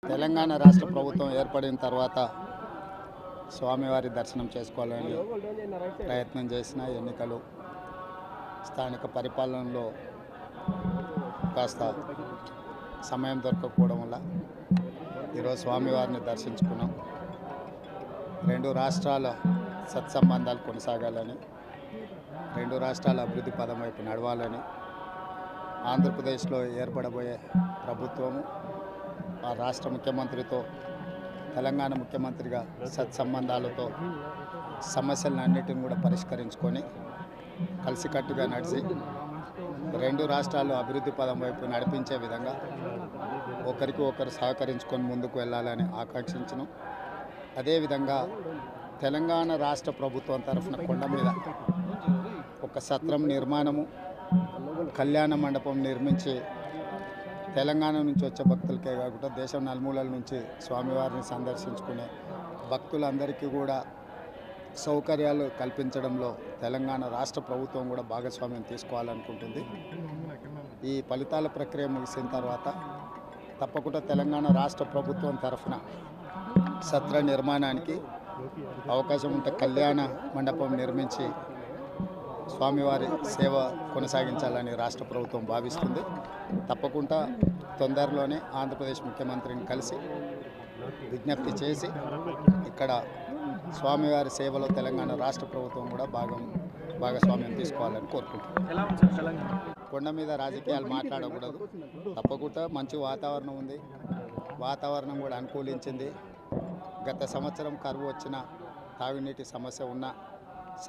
తెలంగాణ రాష్ట్ర ప్రభుత్వం ఏర్పడిన తర్వాత స్వామివారి దర్శనం చేసుకోవాలని ప్రయత్నం చేసిన ఎన్నికలు స్థానిక పరిపాలనలో కాస్త సమయం దొరకకపోవడం వల్ల ఈరోజు స్వామివారిని దర్శించుకున్నాం. రెండు రాష్ట్రాల సత్సంబంధాలు కొనసాగాలని, రెండు రాష్ట్రాల అభివృద్ధి పదం వైపు నడవాలని, ఆంధ్రప్రదేశ్లో ఏర్పడబోయే ప్రభుత్వము ఆ రాష్ట్ర ముఖ్యమంత్రితో తెలంగాణ ముఖ్యమంత్రిగా సత్సంబంధాలతో సమస్యలన్నిటిని కూడా పరిష్కరించుకొని కలిసికట్టుగా నడిచి రెండు రాష్ట్రాలు అభివృద్ధి పదం వైపు నడిపించే విధంగా ఒకరికి ఒకరు సహకరించుకొని ముందుకు వెళ్ళాలని ఆకాంక్షించను. అదేవిధంగా తెలంగాణ రాష్ట్ర ప్రభుత్వం తరఫున కొండ మీద ఒక సత్రం నిర్మాణము, కళ్యాణ మండపం నిర్మించి తెలంగాణ నుంచి వచ్చే భక్తులకే కాకుండా దేశం నలుమూలల నుంచి స్వామివారిని సందర్శించుకునే భక్తులందరికీ కూడా సౌకర్యాలు కల్పించడంలో తెలంగాణ రాష్ట్ర ప్రభుత్వం కూడా భాగస్వామ్యం తీసుకోవాలనుకుంటుంది. ఈ ఫలితాల ప్రక్రియ ముగిసిన తర్వాత తప్పకుండా తెలంగాణ రాష్ట్ర ప్రభుత్వం తరఫున సత్ర నిర్మాణానికి అవకాశం ఉంటే కళ్యాణ మండపం నిర్మించి స్వామివారి సేవ కొనసాగించాలని రాష్ట్ర ప్రభుత్వం భావిస్తుంది. తప్పకుండా తొందరలోనే ఆంధ్రప్రదేశ్ ముఖ్యమంత్రిని కలిసి విజ్ఞప్తి చేసి ఇక్కడ స్వామివారి సేవలో తెలంగాణ రాష్ట్ర ప్రభుత్వం కూడా భాగస్వామ్యం తీసుకోవాలని కోరుకుంటున్నాం. కొండ మీద రాజకీయాలు మాట్లాడకూడదు. తప్పకుండా మంచి వాతావరణం ఉంది, వాతావరణం కూడా అనుకూలించింది. గత సంవత్సరం కరువు వచ్చిన, తాగునీటి సమస్య ఉన్న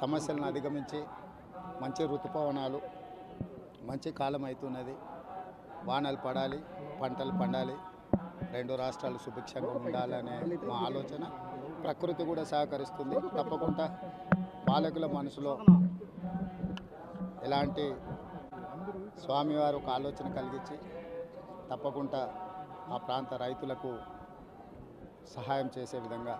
సమస్యలను అధిగమించి మంచి ఋతుపవనాలు, మంచి కాలం అవుతున్నది. వానలు పడాలి, పంటలు పండాలి, రెండు రాష్ట్రాలు సుభిక్షంగా ఉండాలనే మా ఆలోచన. ప్రకృతి కూడా సహకరిస్తుంది. తప్పకుండా పాలకుల మనసులో ఎలాంటి స్వామివారు ఒక ఆలోచన కలిగించి తప్పకుండా ఆ ప్రాంత రైతులకు సహాయం చేసే విధంగా